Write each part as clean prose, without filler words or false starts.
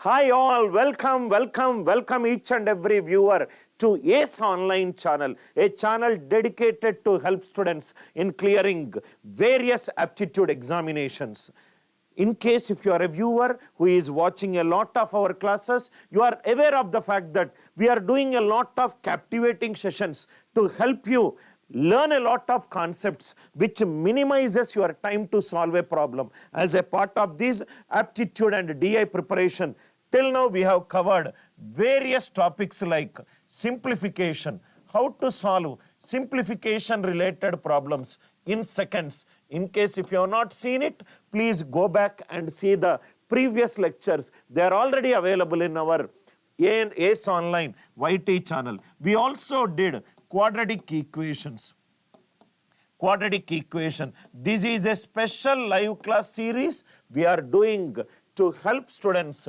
Hi all, welcome each and every viewer to ACE Online channel, a channel dedicated to help students in clearing various aptitude examinations. In case if you are a viewer who is watching a lot of our classes, you are aware of the fact that we are doing a lot of captivating sessions to help you learn a lot of concepts which minimizes your time to solve a problem. As a part of this aptitude and DI preparation, till now we have covered various topics like simplification, how to solve simplification related problems in seconds. In case if you have not seen it, please go back and see the previous lectures. They are already available in our ACE Online YT channel. We also did quadratic equations. Quadratic equation. This is a special live class series we are doing to help students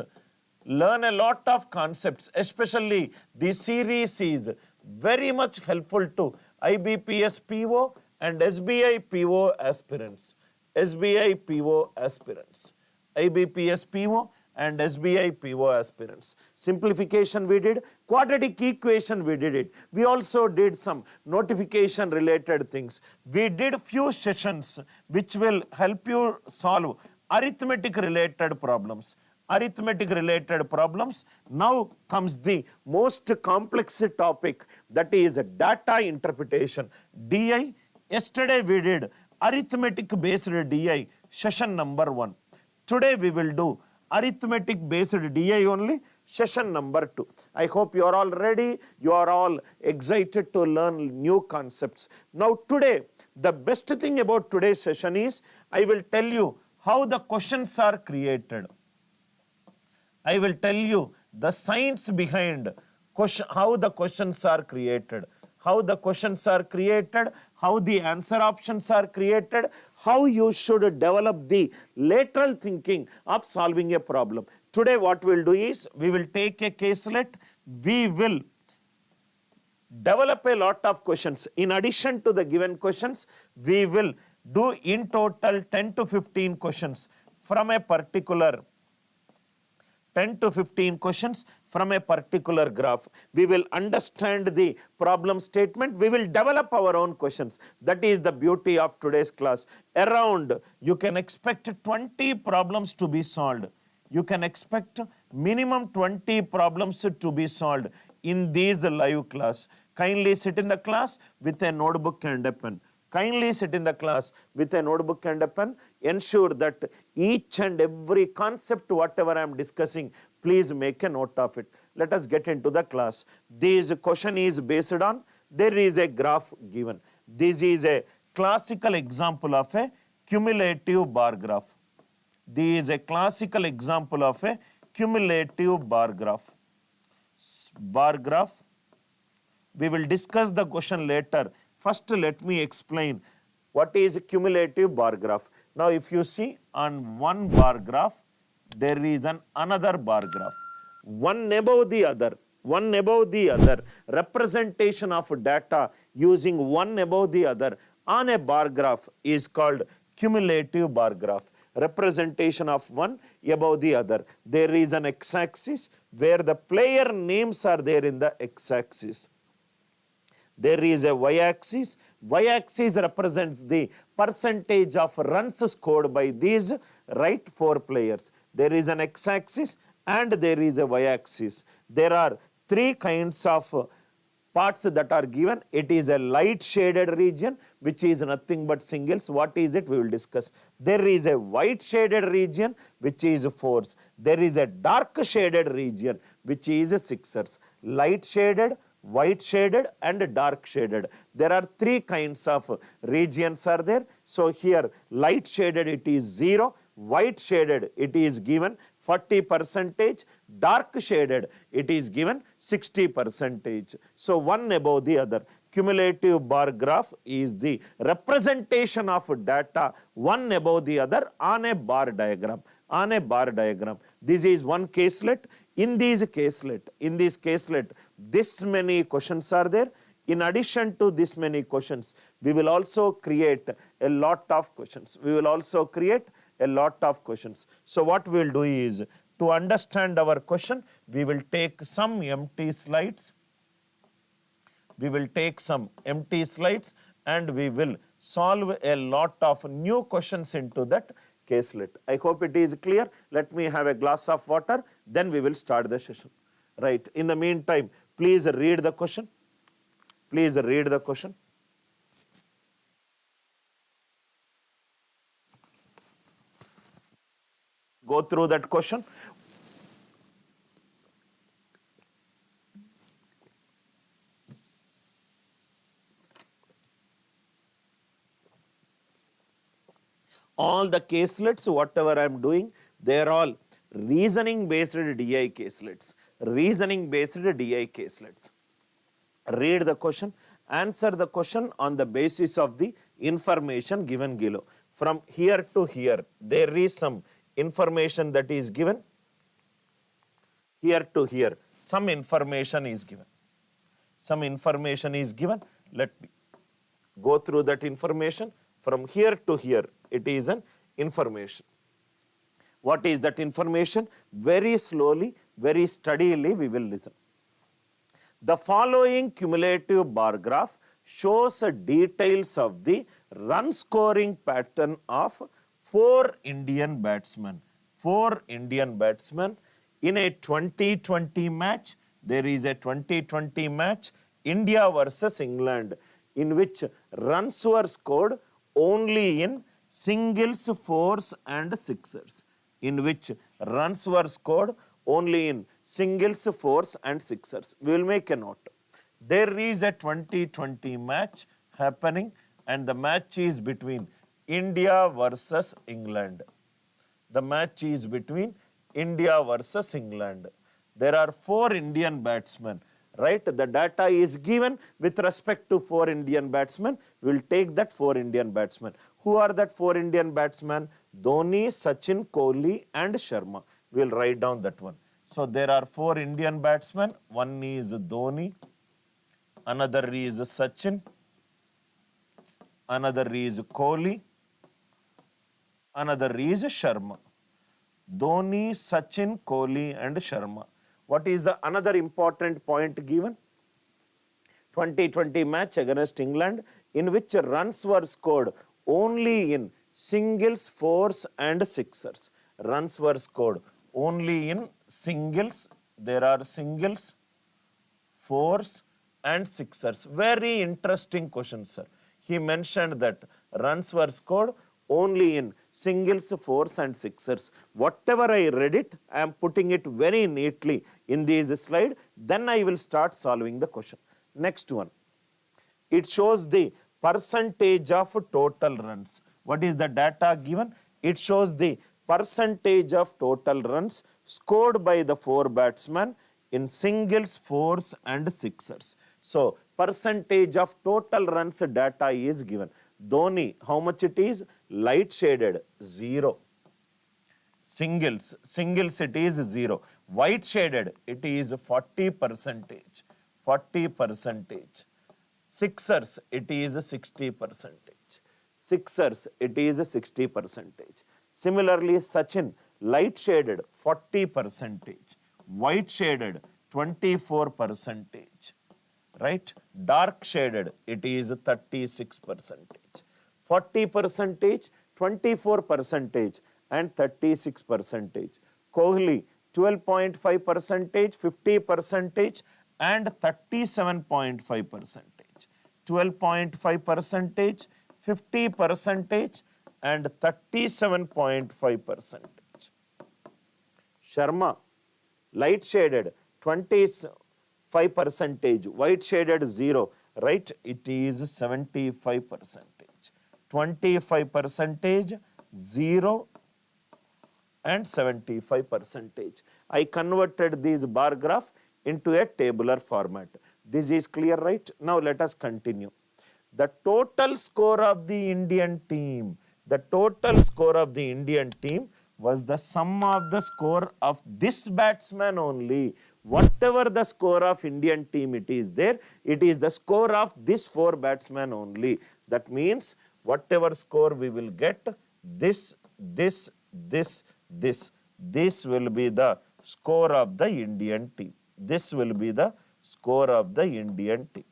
learn a lot of concepts. Especially this series is very much helpful to IBPS PO and SBI PO aspirants. SBI PO aspirants. IBPS PO and SBI PO aspirants. Simplification we did, quadratic equation we did it. We also did some notification related things. We did few sessions which will help you solve arithmetic related problems. Arithmetic related problems. Now comes the most complex topic, that is data interpretation, DI. Yesterday we did arithmetic based DI, session number 1. Today we will do arithmetic based DI only, session number 2. I hope you are all ready, you are all excited to learn new concepts. Now today, the best thing about today's session is, I will tell you how the questions are created. I will tell you the science behind how the questions are created. How the questions are created, how the answer options are created, how you should develop the lateral thinking of solving a problem. Today what we will do is, we will take a caselet, we will develop a lot of questions. In addition to the given questions, we will do in total 10 to 15 questions from a particular 10 to 15 questions from a particular graph. We will understand the problem statement. We will develop our own questions. That is the beauty of today's class. Around, you can expect 20 problems to be solved. You can expect minimum 20 problems to be solved in this live class. Kindly sit in the class with a notebook and a pen. Kindly sit in the class with a notebook and a pen. Ensure that each and every concept, whatever I am discussing, please make a note of it. Let us get into the class. This question is based on, there is a graph given. This is a classical example of a cumulative bar graph. This is a classical example of a cumulative bar graph. Bar graph. We will discuss the question later. First, let me explain what is a cumulative bar graph. Now, if you see on one bar graph, there is another bar graph. One above the other, representation of data using one above the other on a bar graph is called cumulative bar graph. Representation of one above the other. There is an x-axis where the player names are there in the x-axis. There is a y-axis. Y-axis represents the percentage of runs scored by these right 4 players. There is an x-axis and there is a y-axis. There are 3 kinds of parts that are given. It is a light shaded region which is nothing but singles. What is it? We will discuss. There is a white shaded region which is 4s. There is a dark shaded region which is 6ers. Light shaded, white shaded and dark shaded. There are 3 kinds of regions are there. So here light shaded it is 0, white shaded it is given 40%, dark shaded it is given 60%. So one above the other. Cumulative bar graph is the representation of data one above the other on a bar diagram. This is one caselet. In this caselet, this many questions are there. In addition to this many questions, we will also create a lot of questions. So what we will do is, To understand our question, we will take some empty slides. We will take some empty slides and we will solve a lot of new questions into that caselet. I hope it is clear. Let me have a glass of water, then we will start the session. Right. In the meantime, please read the question. Please read the question. Go through that question. All the caselets, whatever I am doing, they are all reasoning based DI caselets. Reasoning based DI caselets. Read the question, answer the question on the basis of the information given below. From here to here, there is some information that is given. Here to here, some information is given. Some information is given. Let me go through that information. From here to here, it is an information. What is that information? Very slowly, very steadily we will listen. The following cumulative bar graph shows details of the run scoring pattern of 4 Indian batsmen. 4 Indian batsmen in a 2020 match. There is a 2020 match, India versus England, in which runs were scored only in singles, fours and sixers. In which runs were scored only in singles, fours and sixers. We will make a note. There is a 2020 match happening and the match is between India versus England. The match is between India versus England. There are 4 Indian batsmen. Right, the data is given with respect to 4 Indian batsmen. We will take that 4 Indian batsmen. Who are that 4 Indian batsmen? Dhoni, Sachin, Kohli and Sharma. We will write down that one. So there are 4 Indian batsmen. One is Dhoni, another is Sachin, another is Kohli, another is Sharma. Dhoni, Sachin, Kohli and Sharma. What is the another important point given? 2020 match against England in which runs were scored only in singles, fours and sixers. Runs were scored only in singles. There are singles, fours and sixers. Very interesting question, sir. He mentioned that runs were scored only in singles, fours and sixers. Whatever I read it, I am putting it very neatly in this slide. Then I will start solving the question. Next one. It shows the percentage of total runs. What is the data given? It shows the percentage of total runs scored by the 4 batsmen in singles, fours and sixers. So, percentage of total runs data is given. Dhoni, how much it is? Light shaded, 0. Singles it is 0. White shaded, it is 40%. 40%. Sixers, it is 60%. Sixers, it is 60%. Similarly, Sachin, light shaded, 40%. White shaded, 24%. Right? Dark shaded, it is 36%. 40%, 24% and 36%. Kohli, 12.5%, 50% and 37.5%. 12.5%, 50% and 37.5%. Sharma, light shaded, 25%, white shaded 0, right? It is 75%. 25%, 0 and 75%. I converted this bar graph into a tabular format. This is clear, right? Now let us continue. The total score of the Indian team, was the sum of the score of this batsman only. Whatever the score of Indian team it is there, it is the score of this 4 batsmen only. That means whatever score we will get, this, This will be the score of the Indian team. This will be the score of the Indian team.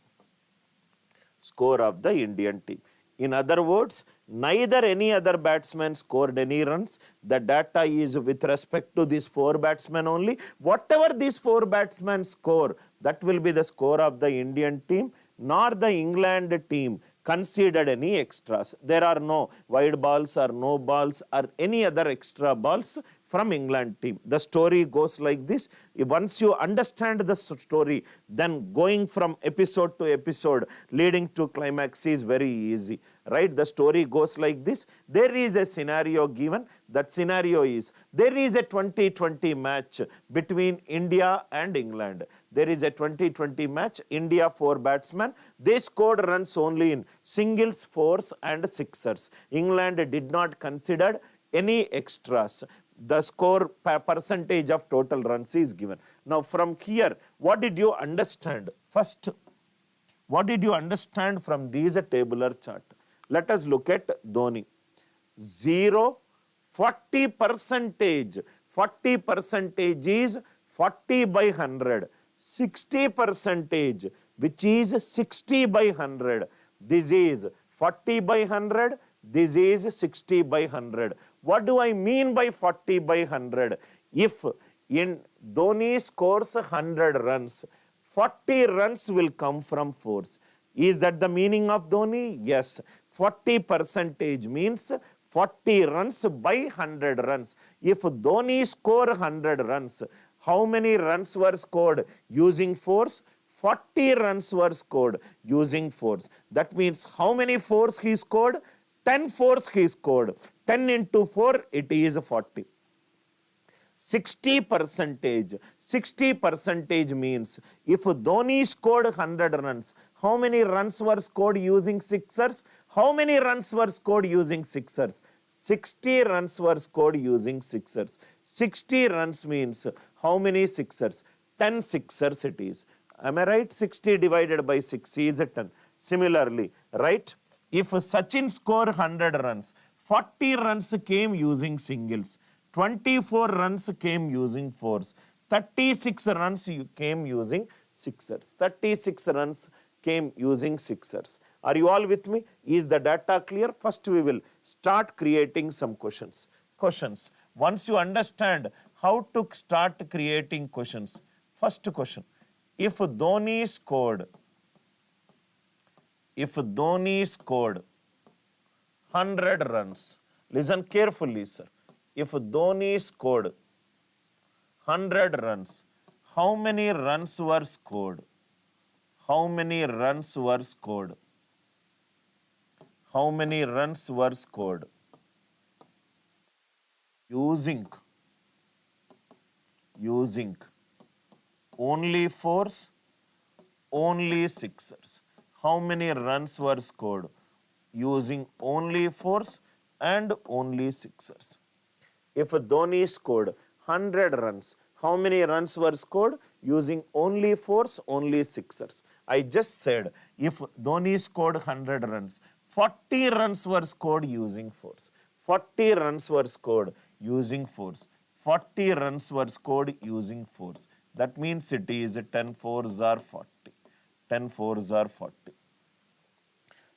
Score of the Indian team. In other words, neither any other batsman scored any runs. The data is with respect to these 4 batsmen only. Whatever these 4 batsmen score, that will be the score of the Indian team, nor the England team conceded any extras. There are no wide balls or no balls or any other extra balls from England team. The story goes like this. Once you understand the story, then going from episode to episode leading to climax is very easy, right? The story goes like this. There is a scenario given. That scenario is, there is a 2020 match between India and England. There is a 2020 match, India 4 batsmen. They scored runs only in singles, fours and sixers. England did not consider any extras. The score percentage of total runs is given. Now from here, what did you understand? First, what did you understand from these tabular chart? Let us look at Dhoni. 0, 40 percentage. 40 percentage is 40 by 100. 60 percentage, which is 60 by 100. This is 40 by 100. This is 60 by 100. What do I mean by 40 by 100? If in Dhoni scores 100 runs, 40 runs will come from fours. Is that the meaning of Dhoni? Yes. 40 percentage means 40 runs by 100 runs. If Dhoni score 100 runs, how many runs were scored using fours? 40 runs were scored using fours. That means how many fours he scored? 10 fours he scored. 10 into 4, it is 40. 60 percentage. 60 percentage means if Dhoni scored 100 runs, how many runs were scored using sixers? How many runs were scored using sixers? 60 runs were scored using sixers. 60 runs means how many sixers? 10 sixers it is. Am I right? 60 divided by 6 is 10. Similarly, right? If Sachin scored 100 runs, 40 runs came using singles. 24 runs came using fours. 36 runs came using sixers. 36 runs came using sixers. Are you all with me? Is the data clear? First we will start creating some questions. Once you understand how to start creating questions. First question. If Dhoni scored 100 runs, listen carefully, sir. If Dhoni scored 100 runs, how many runs were scored? How many runs were scored? How many runs were scored? Using only fours, only sixers. How many runs were scored? Using only fours and only sixers. If Dhoni scored 100 runs, how many runs were scored? Using only fours, only sixers. I just said if Dhoni scored 100 runs, 40 runs were scored using fours. 40 runs were scored using fours. 40 runs were scored using fours. That means it is 10 fours are 40. 10 fours are 40.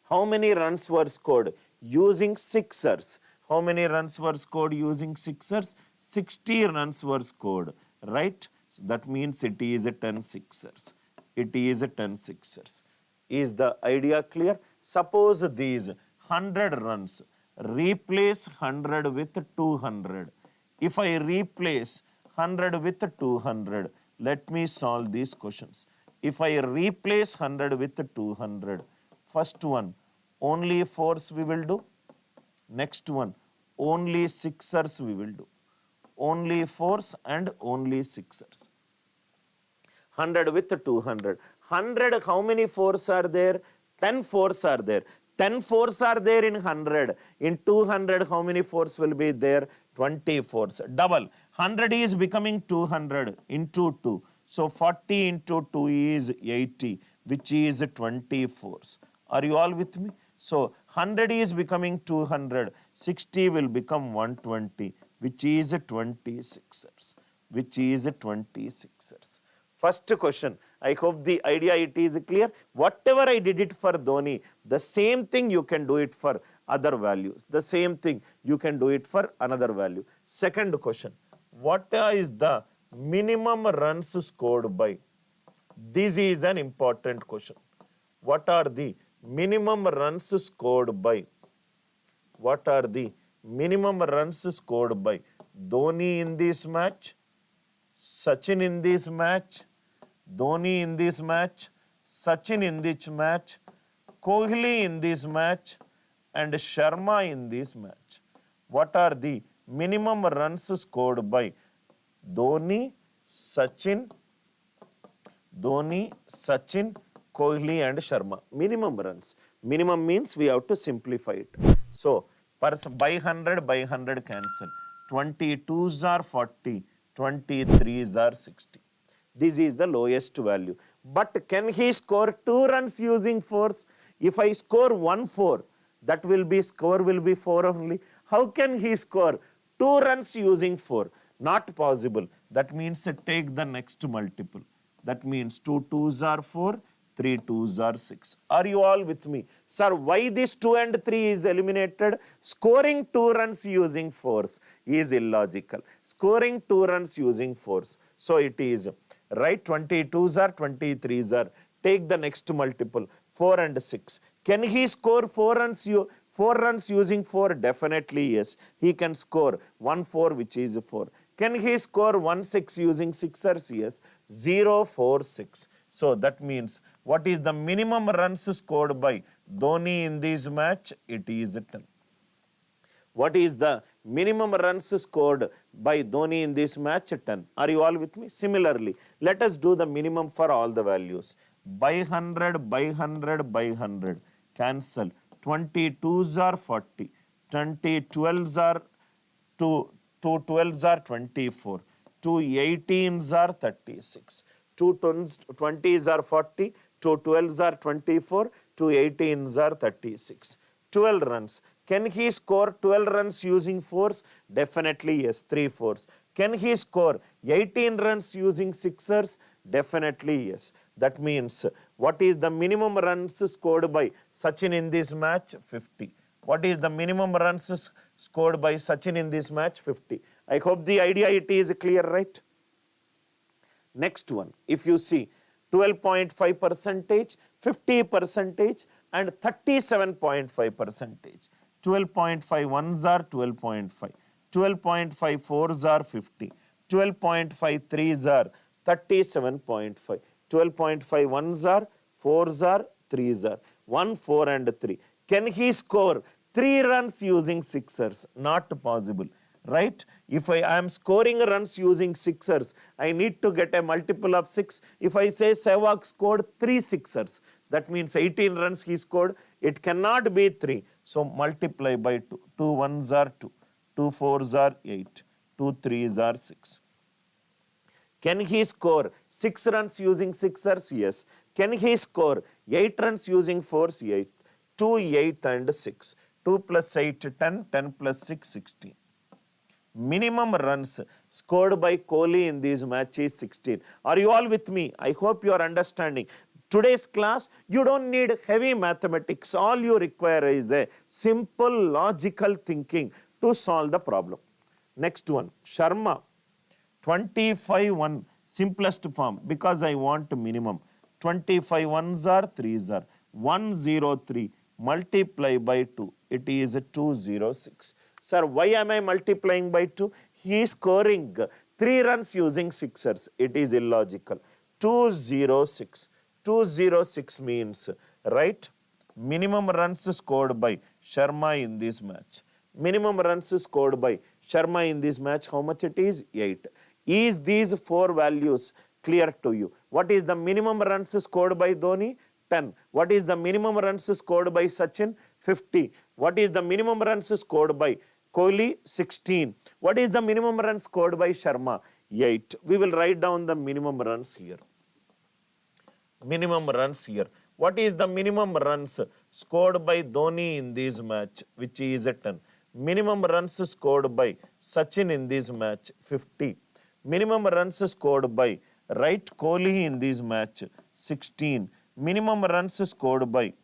How many runs were scored using sixers? How many runs were scored using sixers? 60 runs were scored, right? So that means it is 10 sixers. It is 10 sixers. Is the idea clear? Suppose these 100 runs, replace 100 with 200. If I replace 100 with 200, let me solve these questions. If I replace 100 with 200, first one, only fours we will do. Next one, only sixers we will do. Only fours and only sixers. 100 with 200. 100, how many fours are there? 10 fours are there. 10 fours are there in 100. In 200, how many fours will be there? 20 fours. Double. 100 is becoming 200 into 2. So 40 into 2 is 80, which is 20 fours. Are you all with me? So 100 is becoming 200. 60 will become 120, which is 26ers, which is 26ers. First question, I hope the idea it is clear. Whatever I did it for Dhoni, the same thing you can do it for other values. The same thing you can do it for another value. Second question, what is the minimum runs scored by? This is an important question. What are the minimum runs scored by? What are the minimum runs scored by Dhoni in this match, Sachin in this match, Dhoni in this match, Sachin in this match, Kohli in this match, and Sharma in this match? What are the minimum runs scored by Dhoni, Sachin, Kohli and Sharma? Minimum runs. Minimum means we have to simplify it. So, by 100 cancel. 22s are 40, 23s are 60. This is the lowest value. But can he score 2 runs using 4s? If I score 1-4, that score will be 4 only. How can he score 2 runs using 4? Not possible. That means take the next multiple. That means 2 2s are 4, 3 2s are 6. Are you all with me? Sir, why this 2 and 3 is eliminated? Scoring 2 runs using 4s is illogical. Scoring 2 runs using 4s. So it is, right, 22s are, 23s are. Take the next multiple, 4 and 6. Can he score 4 runs using 4? Definitely yes. He can score 1-4, which is 4. Can he score 1-6 using 6ers? Yes. 0-4-6. So that means what is the minimum runs scored by Dhoni in this match? It is 10. What is the minimum runs scored by Dhoni in this match? 10. Are you all with me? Similarly, let us do the minimum for all the values. By 100, by 100, by 100. Cancel. 22s are 40. 12s are 2 12s are 24. 2 18s are 36. 2 20s are 40. 2 12s are 24. 2 18s are 36. 12 runs. Can he score 12 runs using 4s? Definitely yes, 3 4s. Can he score 18 runs using 6ers? Definitely yes. That means what is the minimum runs scored by Sachin in this match? 50. What is the minimum runs scored by Sachin in this match? 50. I hope the idea it is clear, right? Next one, if you see 12.5%, 50% and 37.5%. 12.51s are 12.5. 12.54s are 50. 12.53s are 37.5. 12.51s are 4s are 3s are 1, 4 and 3. Can he score 3 runs using 6ers? Not possible, right? If I am scoring runs using 6ers, I need to get a multiple of 6. If I say Sehwag scored 3 6ers, that means 18 runs he scored. It cannot be 3. So multiply by 2. 2 1s are 2. 2 4s are 8. 2 3s are 6. Can he score 6 runs using 6ers? Yes. Can he score 8 runs using 4s? 8. 2, 8 and 6. 2 plus 8, 10. 10 plus 6, 16. Minimum runs scored by Kohli in this match is 16. Are you all with me? I hope you are understanding. Today's class, you don't need heavy mathematics. All you require is a simple logical thinking to solve the problem. Next one, Sharma. 25-1, simplest form, because I want minimum. 25 ones are 3s are 103 multiply by 2. It is 206. Sir, why am I multiplying by 2? He is scoring 3 runs using 6ers. It is illogical. 206. 206 means, right? Minimum runs scored by Sharma in this match. Minimum runs scored by Sharma in this match, how much it is? 8. Is these 4 values clear to you? What is the minimum runs scored by Dhoni? 10. What is the minimum runs scored by Sachin? 50. What is the minimum runs scored by Kohli? 16. What is the minimum runs scored by Sharma? 8. We will write down the minimum runs here. Minimum runs here. What is the minimum runs scored by Dhoni in this match, which is 10? Minimum runs scored by Sachin in this match, 50. Minimum runs scored by Right Kohli in this match, 16. Minimum runs scored by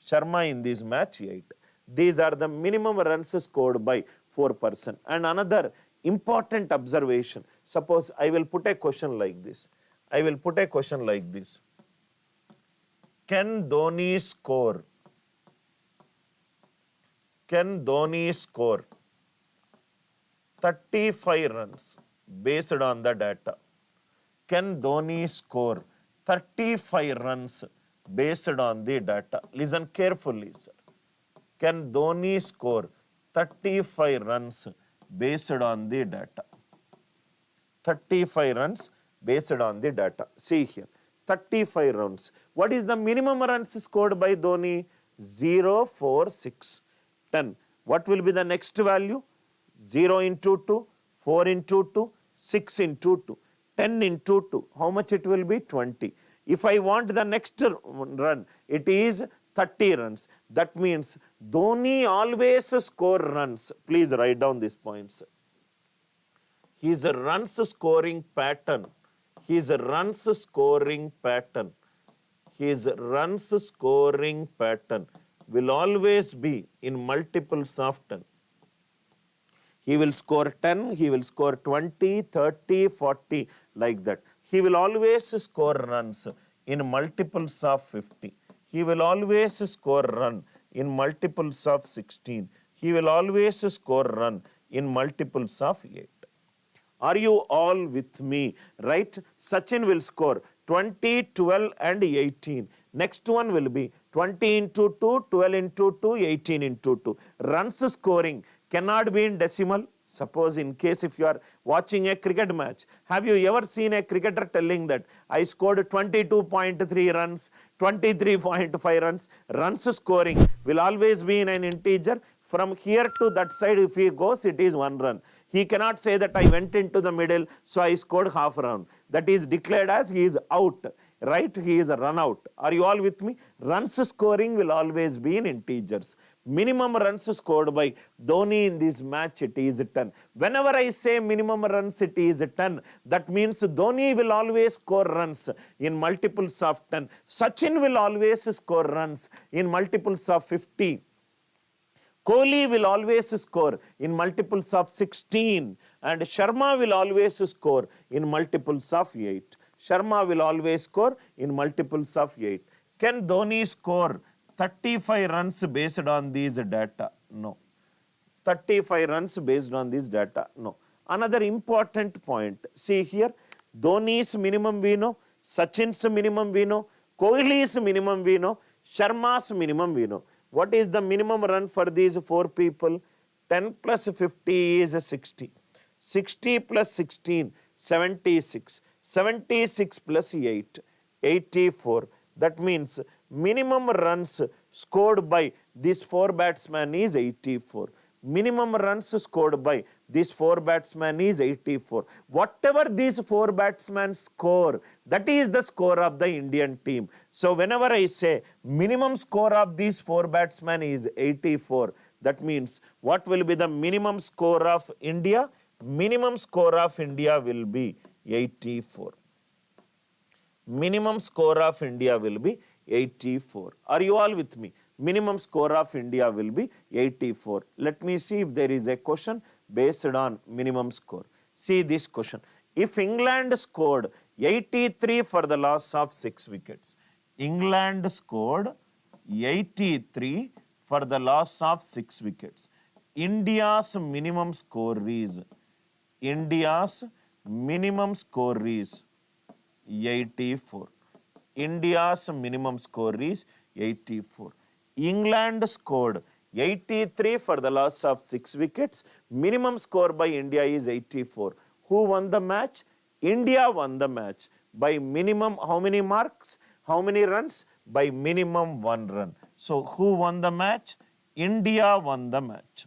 Sharma in this match, 8. These are the minimum runs scored by 4%. And another important observation, suppose I will put a question like this. I will put a question like this. Can Dhoni score 35 runs based on the data? Can Dhoni score 35 runs based on the data? Listen carefully, sir. Can Dhoni score 35 runs based on the data? 35 runs based on the data. See here, 35 runs. What is the minimum runs scored by Dhoni? 0, 4, 6, 10. What will be the next value? 0 into 2, 4 into 2, 6 into 2, 10 into 2. How much it will be? 20. If I want the next run, it is 30 runs. That means Dhoni always score runs. Please write down these points. His runs scoring pattern. His runs scoring pattern. His runs scoring pattern will always be in multiples of 10. He will score 10, he will score 20, 30, 40, like that. He will always score runs in multiples of 50. He will always score run in multiples of 16. He will always score run in multiples of 8. Are you all with me? Right? Sachin will score 20, 12 and 18. Next one will be 20 into 2, 12 into 2, 18 into 2. Runs scoring cannot be in decimal. Suppose in case if you are watching a cricket match, have you ever seen a cricketer telling that I scored 22.3 runs, 23.5 runs? Runs scoring will always be in an integer. From here to that side, if he goes, it is 1 run. He cannot say that I went into the middle, so I scored half round. That is declared as he is out, right? He is a run out. Are you all with me? Runs scoring will always be in integers. Minimum runs scored by Dhoni in this match, it is 10. Whenever I say minimum runs, it is 10. That means Dhoni will always score runs in multiples of 10. Sachin will always score runs in multiples of 50. Kohli will always score in multiples of 16 and Sharma will always score in multiples of 8. Sharma will always score in multiples of 8. Can Dhoni score 35 runs based on these data? No. 35 runs based on this data? No. Another important point, see here, Dhoni's minimum we know, Sachin's minimum we know, Kohli's minimum we know, Sharma's minimum we know. What is the minimum run for these 4 people? 10 plus 50 is 60. 60 plus 16, 76. 76 plus 8, 84. That means minimum runs scored by these 4 batsmen is 84. Minimum runs scored by these 4 batsmen is 84. Whatever these 4 batsmen score, that is the score of the Indian team. So whenever I say minimum score of these 4 batsmen is 84, that means what will be the minimum score of India? Minimum score of India will be 84. Minimum score of India will be 84. Are you all with me? Minimum score of India will be 84. Let me see if there is a question based on minimum score. See this question. If England scored 83 for the loss of 6 wickets, England scored 83 for the loss of 6 wickets. India's minimum score is, India's minimum score is 84. India's minimum score is 84. England scored 83 for the loss of 6 wickets. Minimum score by India is 84. Who won the match? India won the match. By minimum, how many marks? How many runs? By minimum 1 run. So who won the match? India won the match.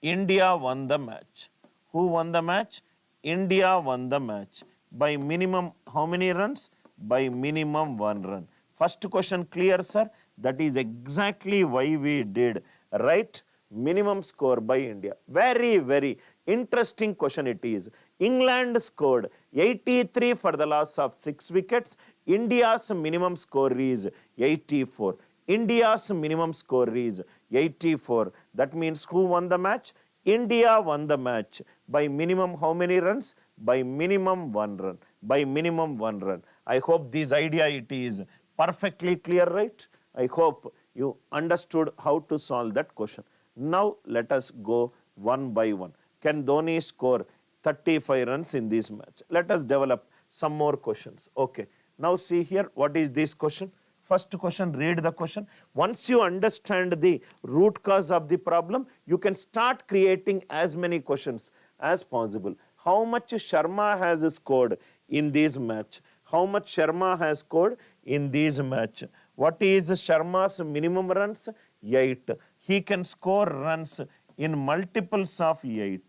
India won the match. Who won the match? India won the match. By minimum, how many runs? By minimum 1 run. First question clear, sir? That is exactly why we did, right? minimum score by India. Very, very interesting question it is. England scored 83 for the loss of 6 wickets. India's minimum score is 84. India's minimum score is 84. That means who won the match? India won the match by minimum how many runs? By minimum 1 run. By minimum 1 run. I hope this idea it is perfectly clear, right? I hope you understood how to solve that question. Now let us go one by one. Can Dhoni score 35 runs in this match? Let us develop some more questions. Okay. Now see here, what is this question? First question, read the question. Once you understand the root cause of the problem, you can start creating as many questions as possible. How much Sharma has scored in this match? How much Sharma has scored in this match? What is Sharma's minimum runs? 8. He can score runs in multiples of 8.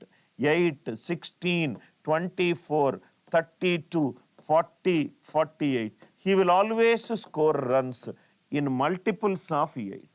8, 16, 24, 32, 40, 48. He will always score runs in multiples of 8.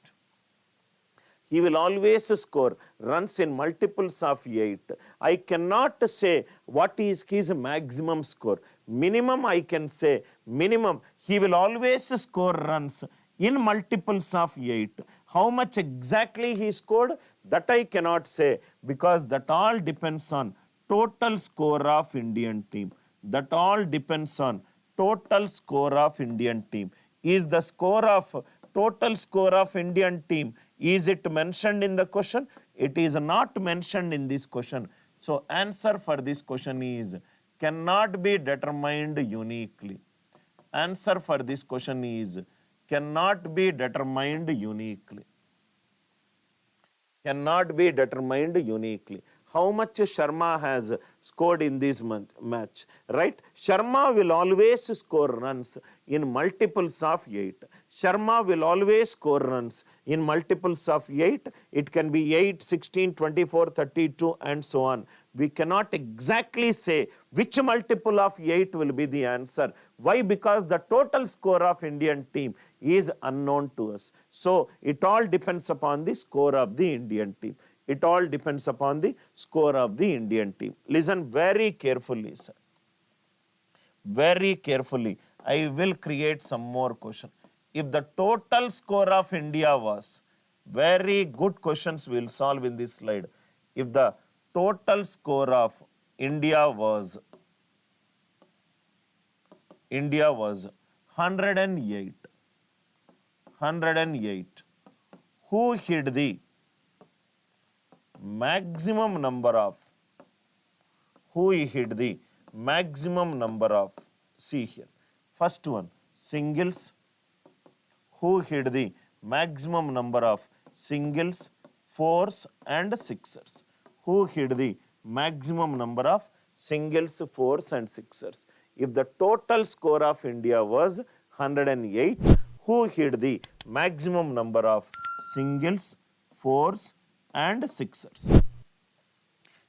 He will always score runs in multiples of 8. I cannot say what is his maximum score. Minimum I can say, minimum, he will always score runs in multiples of 8. How much exactly he scored? That I cannot say, because that all depends on total score of Indian team. That all depends on total score of Indian team. Is the score of total score of Indian team, is it mentioned in the question? It is not mentioned in this question. So answer for this question is cannot be determined uniquely. Answer for this question is cannot be determined uniquely. Cannot be determined uniquely. How much Sharma has scored in this match, right? Sharma will always score runs in multiples of 8. Sharma will always score runs in multiples of 8. It can be 8, 16, 24, 32 and so on. We cannot exactly say which multiple of 8 will be the answer. Why? Because the total score of Indian team is unknown to us. So it all depends upon the score of the Indian team. It all depends upon the score of the Indian team. Listen very carefully, sir. Very carefully. I will create some more question. If the total score of India was, very good questions we will solve in this slide. If the total score of India was 108. 108. Who hit the maximum number of, see here, first one, singles. Who hit the maximum number of singles, fours and sixers? Who hit the maximum number of singles, fours and sixers? If the total score of India was 108, who hit the maximum number of singles, fours and sixers?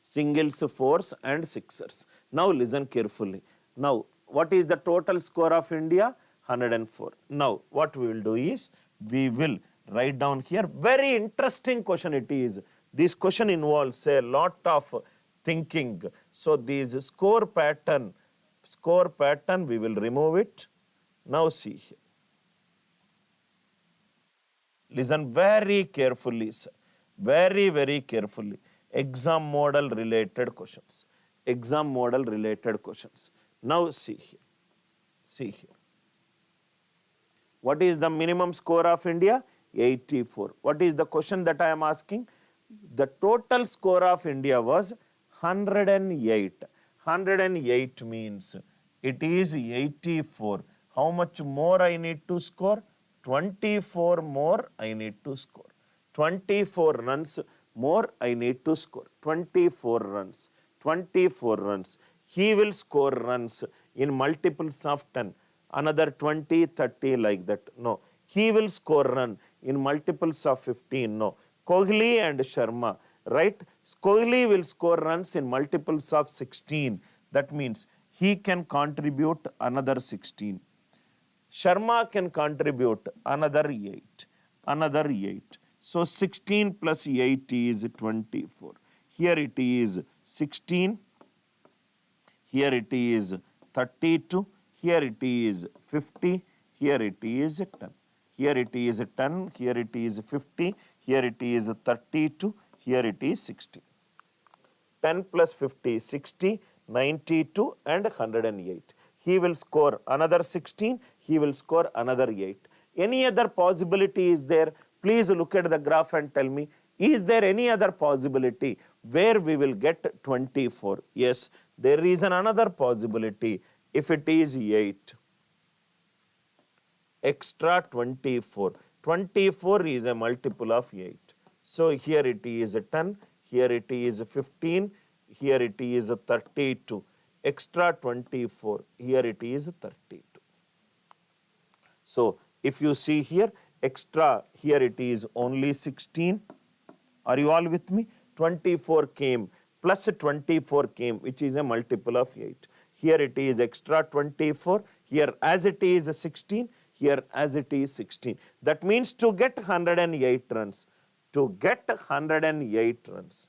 Singles, fours and sixers. Now listen carefully. Now what is the total score of India? 104. Now what we will do is, we will write down here, very interesting question it is. This question involves a lot of thinking. So this score pattern we will remove it. Now see here. Listen very carefully, sir. Very, very carefully. Exam model related questions. Exam model related questions. Now see here. See here. What is the minimum score of India? 84. What is the question that I am asking? The total score of India was 108. 108 means it is 84. How much more I need to score? 24 more I need to score. 24 runs more I need to score. 24 runs. 24 runs. He will score runs in multiples of 10. Another 20, 30 like that. No. He will score run in multiples of 15. No. Kohli and Sharma, right? Kohli will score runs in multiples of 16. That means he can contribute another 16. Sharma can contribute another 8. Another 8. So 16 plus 8 is 24. Here it is 16. Here it is 32. Here it is 50. Here it is 10. Here it is 10. Here it is 50. Here it is 32. Here it is 60. 10 plus 50, 60, 92 and 108. He will score another 16. He will score another 8. Any other possibility is there? Please look at the graph and tell me, is there any other possibility where we will get 24? Yes, there is another possibility. If it is 8, extra 24. 24 is a multiple of 8. So here it is 10, here it is 15, here it is 32. Extra 24, here it is 32. So if you see here, extra, here it is only 16. Are you all with me? 24 came, plus 24 came, which is a multiple of 8. Here it is extra 24, here as it is 16, here as it is 16. That means to get 108 runs, to get 108 runs,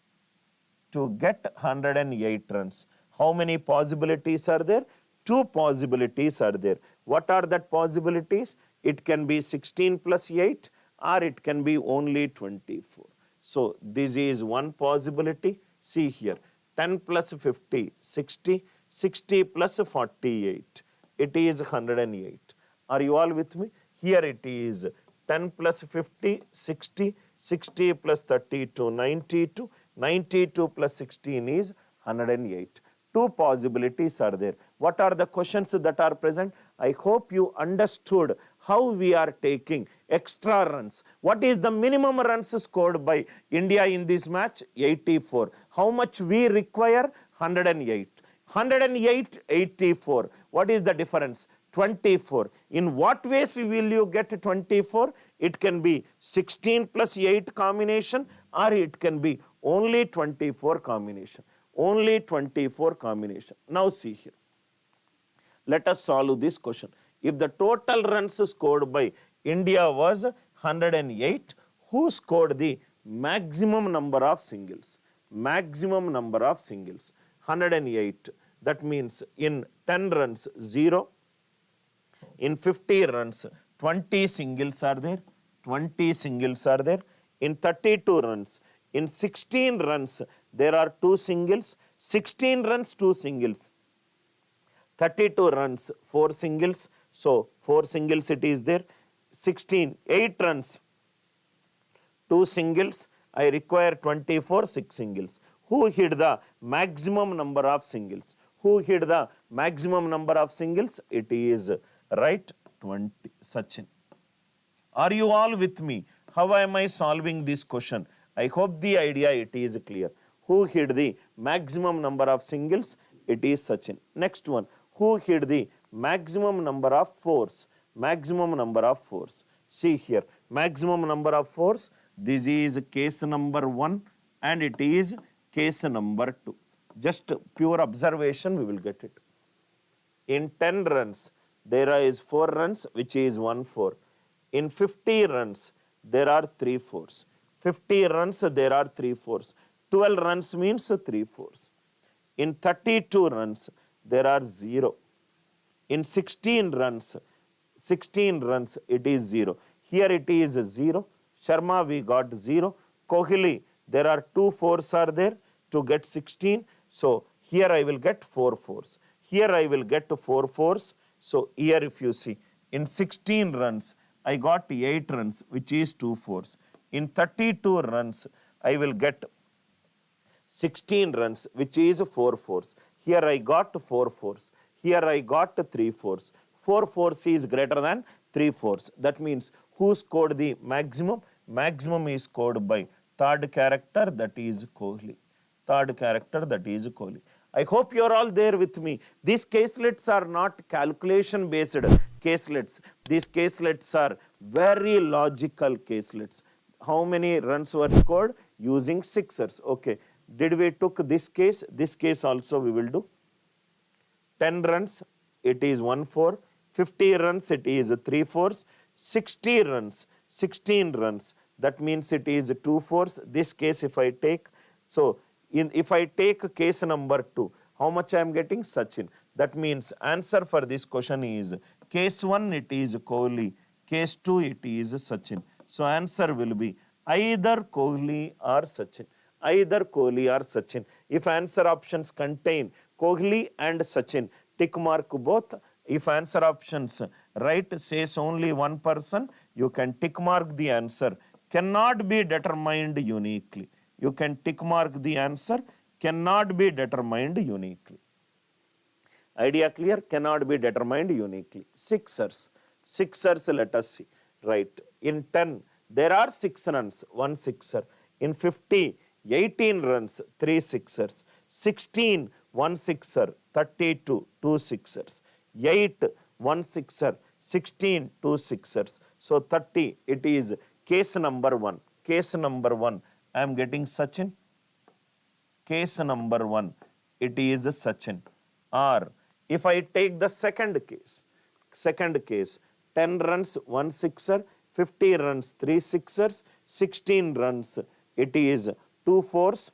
to get 108 runs, how many possibilities are there? 2 possibilities are there. What are that possibilities? It can be 16 plus 8 or it can be only 24. So this is one possibility. See here, 10 plus 50, 60, 60 plus 48, it is 108. Are you all with me? Here it is 10 plus 50, 60, 60 plus 32, 92, 92 plus 16 is 108. 2 possibilities are there. What are the questions that are present? I hope you understood how we are taking extra runs. What is the minimum runs scored by India in this match? 84. How much we require? 108. 108, 84. What is the difference? 24. In what ways will you get 24? It can be 16 plus 8 combination or it can be only 24 combination. Only 24 combination. Now see here. Let us solve this question. If the total runs scored by India was 108, who scored the maximum number of singles? Maximum number of singles. 108. That means in 10 runs, 0. In 50 runs, 20 singles are there. 20 singles are there. In 32 runs, in 16 runs, there are 2 singles. 16 runs, 2 singles. 32 runs, 4 singles. So 4 singles it is there. 16, 8 runs, 2 singles. I require 24, 6 singles. Who hit the maximum number of singles? Who hit the maximum number of singles? It is right 20. Sachin. Are you all with me? How am I solving this question? I hope the idea it is clear. Who hit the maximum number of singles? It is Sachin. Next one. Who hit the maximum number of fours? Maximum number of fours. See here. Maximum number of fours. This is case number 1 and it is case number 2. Just pure observation we will get it. In 10 runs, there is 4 runs which is 1 4. In 50 runs, there are 3 fours. 50 runs, there are 3 fours. 12 runs means 3 fours. In 32 runs, there are 0. In 16 runs, it is 0. Here it is 0. Sharma, we got 0. Kohli, there are 2 fours are there to get 16. So here I will get 4 fours. Here I will get 4 fours. So here if you see, in 16 runs, I got 8 runs, which is 2 fours. In 32 runs, I will get 16 runs, which is 4 fours. Here I got 4 fours. Here I got 3 fours. 4 fours is greater than 3 fours. That means who scored the maximum? Maximum is scored by third character, that is Kohli. Third character, that is Kohli. I hope you are all there with me. These caselets are not calculation based caselets. These caselets are very logical caselets. How many runs were scored? Using sixers. Okay. Did we took this case? This case also we will do. 10 runs, it is 1 4. 50 runs, it is 3 fours. 60 runs, 16 runs, that means it is 2 fours. This case if I take, so if I take case number 2, how much I am getting? Sachin. That means answer for this question is case 1 it is Kohli, case 2 it is Sachin. So answer will be either Kohli or Sachin. Either Kohli or Sachin. If answer options contain Kohli and Sachin, tick mark both. If answer options right says only one person, you can tick mark the answer. Cannot be determined uniquely. You can tick mark the answer. Cannot be determined uniquely. Idea clear? Cannot be determined uniquely. Sixers. Sixers, let us see. Right. In 10, there are 6 runs, 1 sixer. In 50, 18 runs, 3 sixers. 16, 1 sixer, 32, 2 sixers. 8, 1 sixer, 16, 2 sixers. So 30, it is case number 1. Case number 1, I am getting Sachin. Case number 1, it is Sachin. Or if I take the second case, 10 runs, 1 sixer, 50 runs, 3 sixers, 16 runs, it is 2 fours,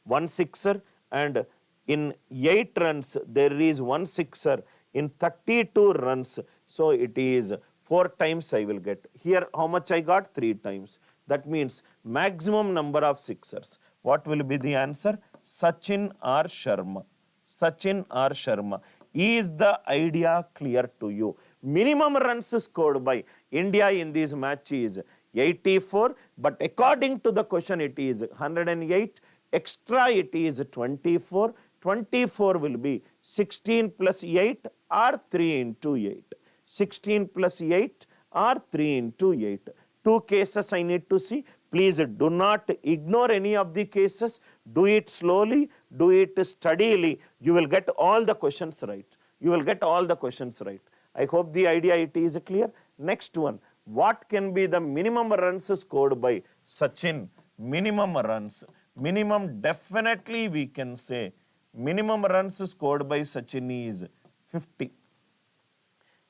1 sixer, and in 8 runs, there is 1 sixer, in 32 runs, so it is 4 times I will get. Here, how much I got? 3 times. That means maximum number of sixers. What will be the answer? Sachin or Sharma. Sachin or Sharma. Is the idea clear to you? Minimum runs scored by India in this match is 84, but according to the question it is 108. Extra it is 24. 24 will be 16 plus 8 or 3 into 8. 16 plus 8 or 3 into 8. 2 cases I need to see. Please do not ignore any of the cases. Do it slowly, do it steadily. You will get all the questions right. You will get all the questions right. I hope the idea it is clear. Next one. What can be the minimum runs scored by Sachin? Minimum runs. Minimum definitely we can say. Minimum runs scored by Sachin is 50.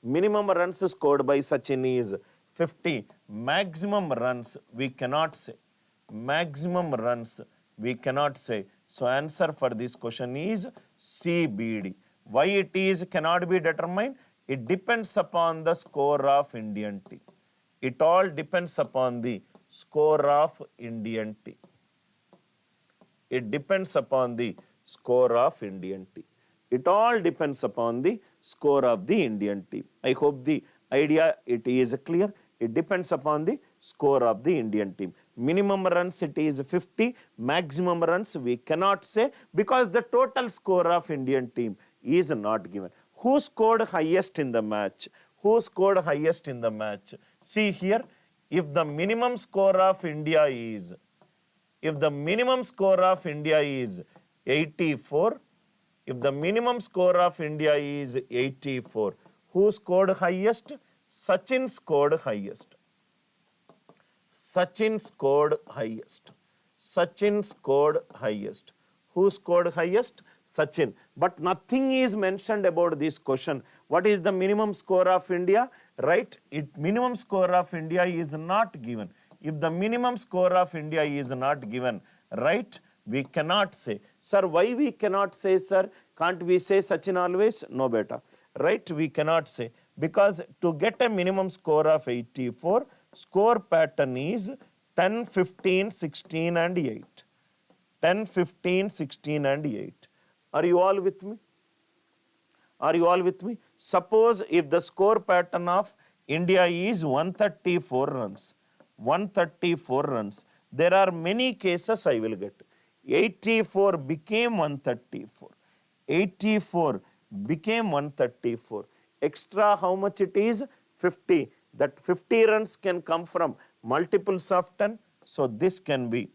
Minimum runs scored by Sachin is 50. Maximum runs we cannot say. Maximum runs we cannot say. So answer for this question is CBD. Why it is cannot be determined? It depends upon the score of Indian team. It all depends upon the score of Indian team. It depends upon the score of Indian team. It all depends upon the score of the Indian team. I hope the idea it is clear. It depends upon the score of the Indian team. Minimum runs it is 50. Maximum runs we cannot say because the total score of Indian team is not given. Who scored highest in the match? Who scored highest in the match? See here, if the minimum score of India is, 84, if the minimum score of India is 84, who scored highest? Sachin scored highest. Sachin scored highest. Sachin scored highest. Who scored highest? Sachin. But nothing is mentioned about this question. What is the minimum score of India? Right? Minimum score of India is not given. If the minimum score of India is not given, right? We cannot say. Sir, why we cannot say, sir? Can't we say Sachin always? No, beta. Right? We cannot say. Because to get a minimum score of 84, score pattern is 10, 15, 16 and 8. 10, 15, 16 and 8. Are you all with me? Are you all with me? Suppose if the score pattern of India is 134 runs. 134 runs. There are many cases I will get. 84 became 134. 84 became 134. Extra how much it is? 50. That 50 runs can come from multiples of 10. So this can be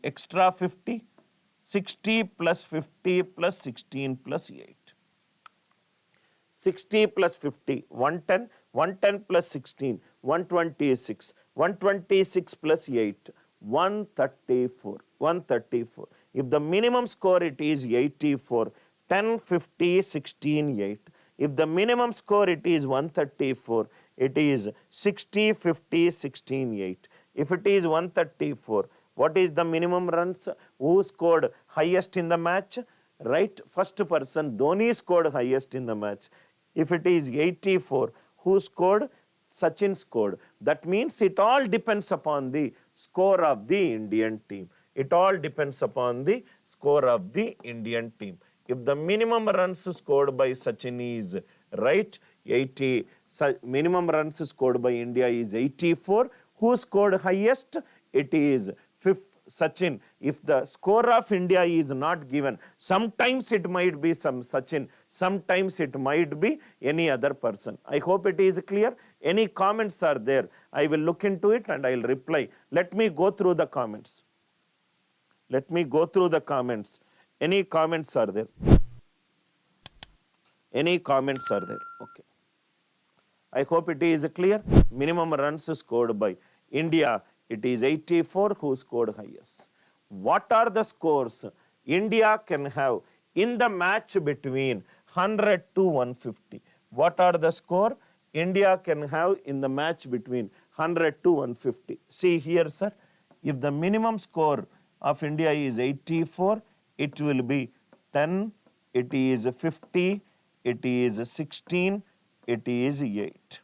extra 50. 60 plus 50 plus 16 plus 8. 60 plus 50, 110. 110 plus 16, 126. 126 plus 8, 134. 134. If the minimum score it is 84, 10, 50, 16, 8. If the minimum score it is 134, it is 60, 50, 16, 8. If it is 134, what is the minimum runs? Who scored highest in the match? Right, first person, Dhoni scored highest in the match. If it is 84, who scored? Sachin scored. That means it all depends upon the score of the Indian team. It all depends upon the score of the Indian team. If the minimum runs scored by Sachin is right, 80, minimum runs scored by India is 84. Who scored highest? It is Sachin. If the score of India is not given, sometimes it might be some Sachin, sometimes it might be any other person. I hope it is clear. Any comments are there? I will look into it and I will reply. Let me go through the comments. Let me go through the comments. Any comments are there? Any comments are there? Okay. I hope it is clear. Minimum runs scored by India, it is 84. Who scored highest? What are the scores India can have in the match between 100 to 150? What are the score India can have in the match between 100 to 150? See here, sir. If the minimum score of India is 84, it will be 10, it is 50, it is 16, it is 8.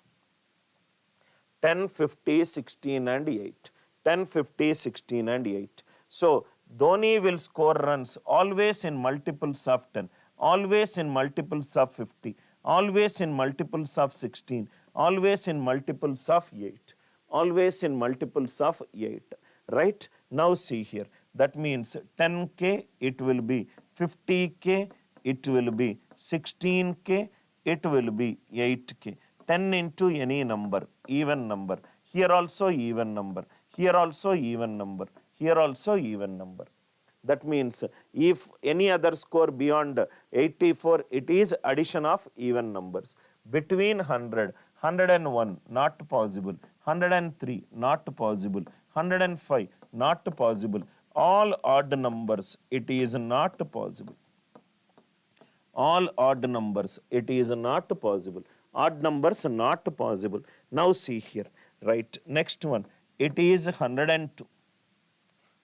10, 50, 16 and 8. 10, 50, 16 and 8. So, Dhoni will score runs always in multiples of 10, always in multiples of 50, always in multiples of 16, always in multiples of 8, always in multiples of 8. Right? Now see here. That means 10K, it will be 50K, it will be 16K, it will be 8K. 10 into any number, even number. Here also even number. Here also even number. Here also even number. That means if any other score beyond 84, it is addition of even numbers. Between 100, 101, not possible. 103, not possible. 105, not possible. All odd numbers, it is not possible. All odd numbers, it is not possible. Odd numbers not possible. Now see here, right? Next one, it is 102.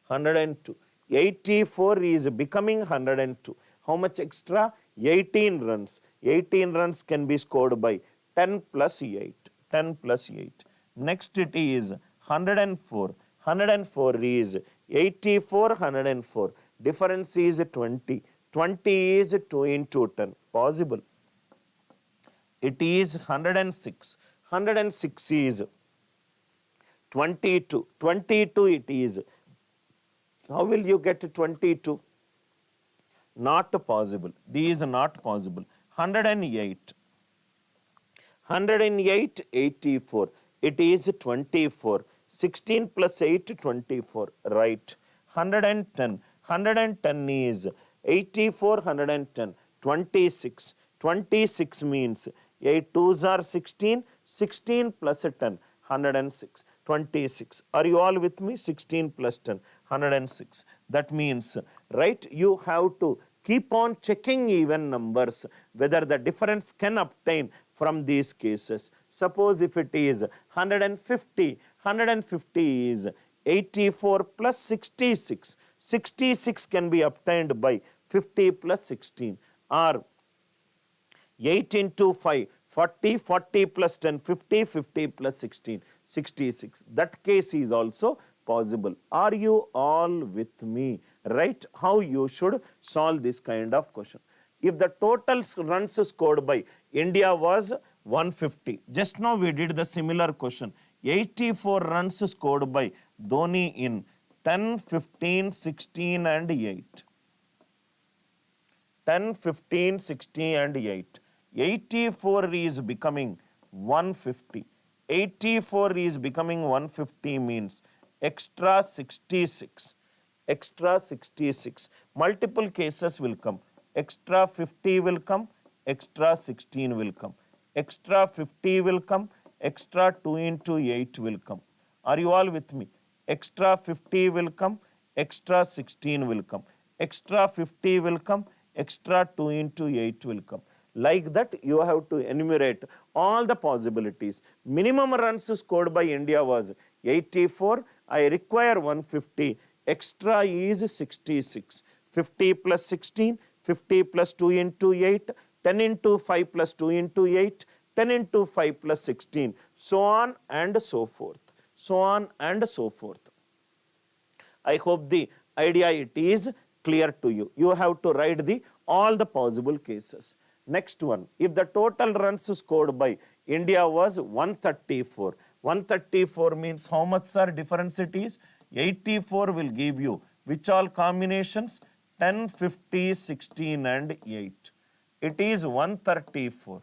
102. 84 is becoming 102. How much extra? 18 runs. 18 runs can be scored by 10 plus 8. 10 plus 8. Next it is 104. 104 is 84, 104. Difference is 20. 20 is 2 into 10. Possible. It is 106. 106 is 22. 22 it is. How will you get 22? Not possible. These are not possible. 108. 108, 84. It is 24. 16 plus 8, 24. Right. 110. 110 is 84, 110. 26. 26 means 8 2s are 16. 16 plus 10. 106. 26. Are you all with me? 16 plus 10. 106. That means, right, you have to keep on checking even numbers, whether the difference can obtain from these cases. Suppose if it is 150, 150 is 84 plus 66. 66 can be obtained by 50 plus 16, or 8 into 5, 40, 40 plus 10, 50, 50 plus 16, 66. That case is also possible. Are you all with me? Right? How you should solve this kind of question. If the total runs scored by India was 150, just now we did the similar question. 84 runs scored by Dhoni in 10, 15, 16 and 8. 10, 15, 16 and 8. 84 is becoming 150. 84 is becoming 150 means extra 66. Extra 66. Multiple cases will come. Extra 50 will come. Extra 16 will come. Extra 50 will come. Extra 2 into 8 will come. Are you all with me? Extra 50 will come. Extra 16 will come. Extra 50 will come. Extra 2 into 8 will come. Like that, you have to enumerate all the possibilities. Minimum runs scored by India was 84. I require 150. Extra is 66. 50 plus 16, 50 plus 2 into 8, 10 into 5 plus 2 into 8, 10 into 5 plus 16, so on and so forth. So on and so forth. I hope the idea it is clear to you. You have to write all the possible cases. Next one, if the total runs scored by India was 134. 134 means how much, sir? Difference it is 84 will give you which all combinations? 10, 50, 16 and 8. It is 134.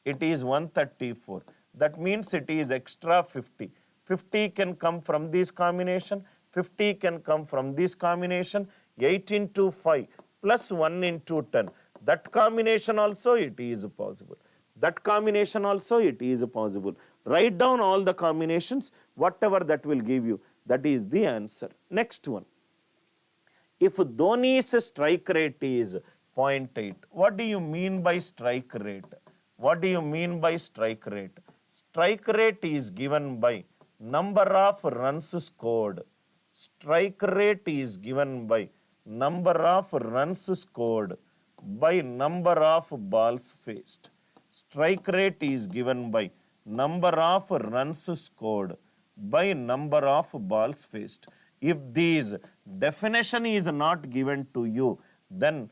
It is 134. That means it is extra 50. 50 can come from this combination. 50 can come from this combination. 8 into 5 plus 1 into 10. That combination also it is possible. That combination also it is possible. Write down all the combinations, whatever that will give you. That is the answer. Next one. If Dhoni's strike rate is 0.8, what do you mean by strike rate? What do you mean by strike rate? Strike rate is given by number of runs scored. Strike rate is given by number of runs scored by number of balls faced. Strike rate is given by number of runs scored by number of balls faced. If this definition is not given to you, then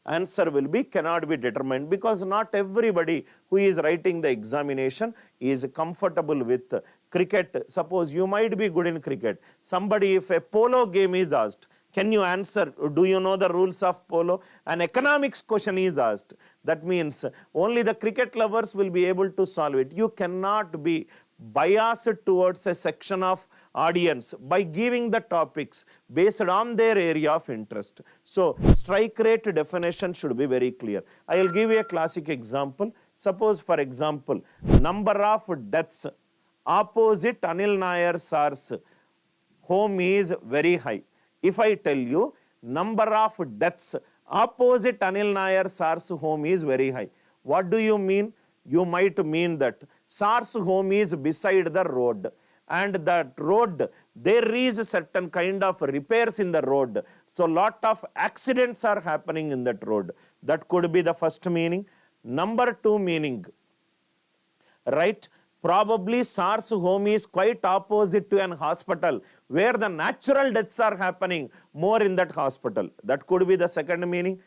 answer will be cannot be determined, because not everybody who is writing the examination is comfortable with cricket. Suppose you might be good in cricket. Somebody, if a polo game is asked, can you answer? Do you know the rules of polo? An economics question is asked. That means only the cricket lovers will be able to solve it. You cannot be biased towards a section of audience by giving the topics based on their area of interest. So, strike rate definition should be very clear. I will give you a classic example. Suppose, for example, number of deaths opposite Anil Nair sir's home is very high. If I tell you number of deaths opposite Anil Nair sir's home is very high, what do you mean? You might mean that SAR's home is beside the road, and that road, there is certain kind of repairs in the road. So, lot of accidents are happening in that road. That could be the first meaning. Number two meaning, right? Probably SAR's home is quite opposite to an hospital where the natural deaths are happening more in that hospital. That could be the second meaning.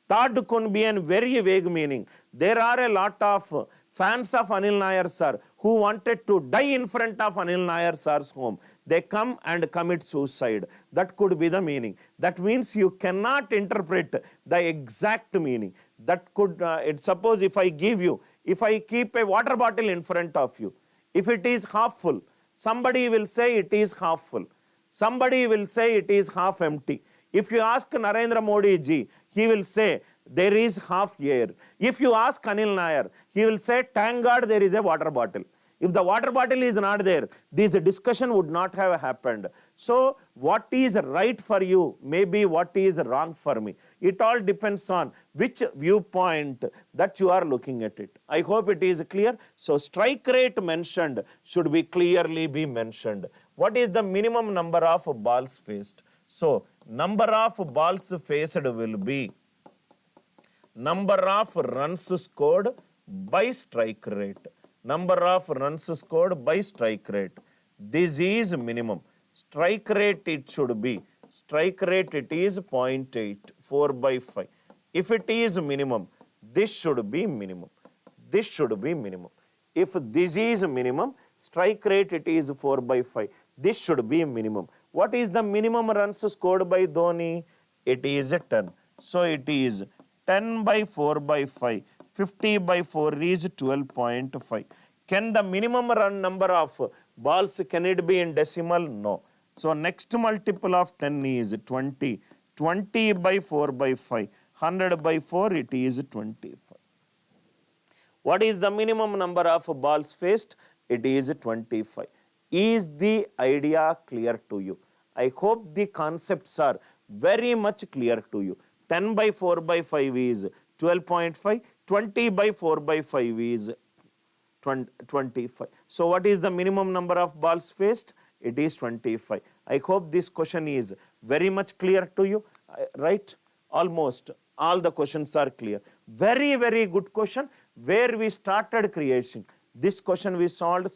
Third could be a very vague meaning. There are a lot of fans of Anil Nair sir who wanted to die in front of Anil Nair sir's home. They come and commit suicide. That could be the meaning. That means you cannot interpret the exact meaning. That could, suppose if I give you, if I keep a water bottle in front of you, if it is half full, somebody will say it is half full. Somebody will say it is half empty. If you ask Narendra Modi ji, he will say there is half air. If you ask Anil Nair, he will say, thank God there is a water bottle. If the water bottle is not there, this discussion would not have happened. So, what is right for you may be what is wrong for me. It all depends on which viewpoint that you are looking at it. I hope it is clear. So, strike rate mentioned should be clearly be mentioned. What is the minimum number of balls faced? So, number of balls faced will be number of runs scored by strike rate. Number of runs scored by strike rate. This is minimum. Strike rate it should be. Strike rate it is 0.8, 4 by 5. If it is minimum, this should be minimum. This should be minimum. If this is minimum, strike rate it is 4 by 5. This should be minimum. What is the minimum runs scored by Dhoni? It is 10. So it is 10 by 4 by 5. 50 by 4 is 12.5. Can the minimum run number of balls, can it be in decimal? No. So next multiple of 10 is 20. 20 by 4 by 5. 100 by 4 it is 25. What is the minimum number of balls faced? It is 25. Is the idea clear to you? I hope the concepts are very much clear to you. 10 by 4 by 5 is 12.5. 20 by 4 by 5 is 25. So what is the minimum number of balls faced? It is 25. I hope this question is very much clear to you, right? Almost all the questions are clear. Very, very good question where we started creating. This question we solved,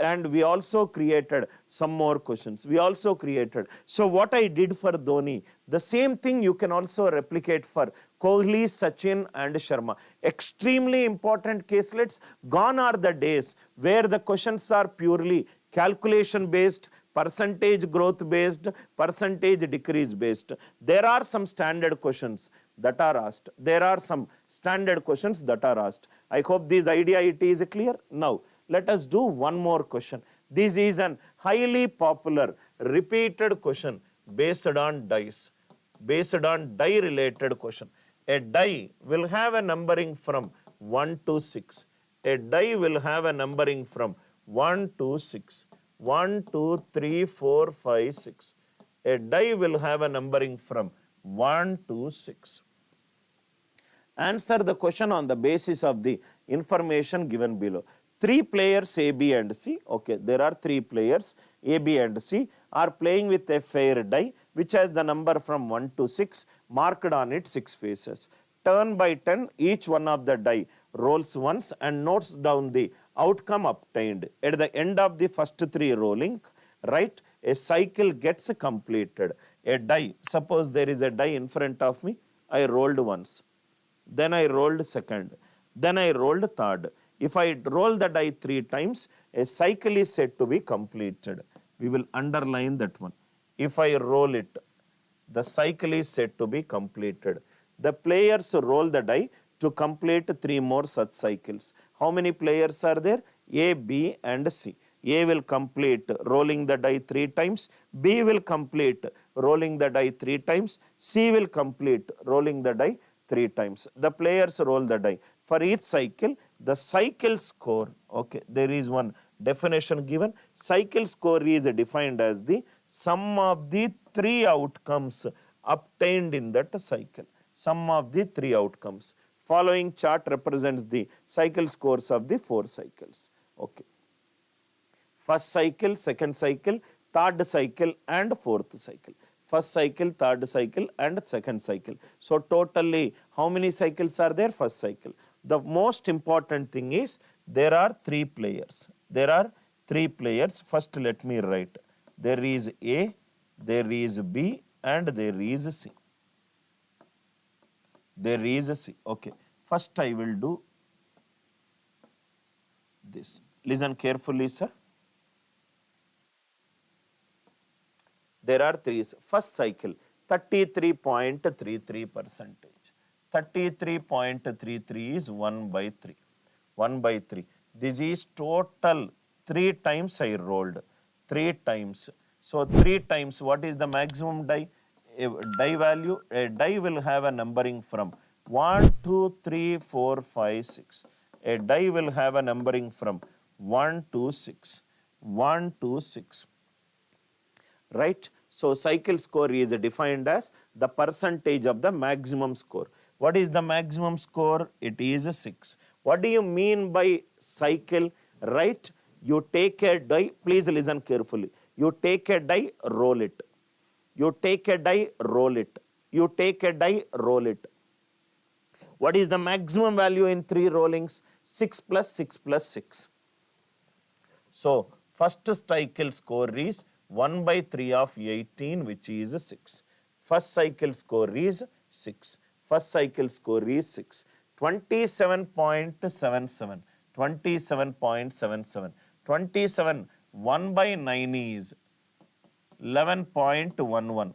and we also created some more questions. We also created. So what I did for Dhoni, the same thing you can also replicate for Kohli, Sachin and Sharma. Extremely important caselets. Gone are the days where the questions are purely calculation based, percentage growth based, percentage decrease based. There are some standard questions that are asked. There are some standard questions that are asked. I hope this idea it is clear. Now, let us do one more question. This is an highly popular, repeated question based on dice, based on die related question. A die will have a numbering from 1 to 6. A die will have a numbering from 1 to 6. 1, 2, 3, 4, 5, 6. A die will have a numbering from 1 to 6. Answer the question on the basis of the information given below. 3 players A, B and C, okay, there are 3 players A, B and C are playing with a fair die which has the number from 1 to 6 marked on its 6 faces. Turn by turn, each one of the die rolls once and notes down the outcome obtained. At the end of the first 3 rolling, right, a cycle gets completed. A die, suppose there is a die in front of me, I rolled once, then I rolled second, then I rolled third. If I roll the die 3 times, a cycle is said to be completed. We will underline that one. If I roll it, the cycle is said to be completed. The players roll the die to complete 3 more such cycles. How many players are there? A, B and C. A will complete rolling the die 3 times, B will complete rolling the die 3 times, C will complete rolling the die 3 times. The players roll the die. For each cycle, the cycle score, okay, there is one definition given. Cycle score is defined as the sum of the 3 outcomes obtained in that cycle. Sum of the 3 outcomes. Following chart represents the cycle scores of the 4 cycles. Okay. First cycle, second cycle, third cycle and fourth cycle. First cycle, third cycle and second cycle. So totally how many cycles are there? First cycle. The most important thing is there are 3 players. There are 3 players. First let me write. There is A, there is B and there is C. There is a C. Okay. First I will do this. Listen carefully, sir. There are 3. First cycle, 33.33%. 33.33 is 1 by 3. 1 by 3. This is total 3 times I rolled. 3 times. So 3 times, what is the maximum die? A die value, a die will have a numbering from 1, 2, 3, 4, 5, 6. A die will have a numbering from 1 to 6. 1 to 6. Right? So cycle score is defined as the percentage of the maximum score. What is the maximum score? It is 6. What do you mean by cycle? Right? You take a die, please listen carefully. You take a die, roll it. You take a die, roll it. You take a die, roll it. What is the maximum value in 3 rollings? 6 plus 6 plus 6. So, first cycle score is 1 by 3 of 18, which is 6. First cycle score is 6. First cycle score is 6. 27.77. 27.77. 27. 1 by 9 is 11.11.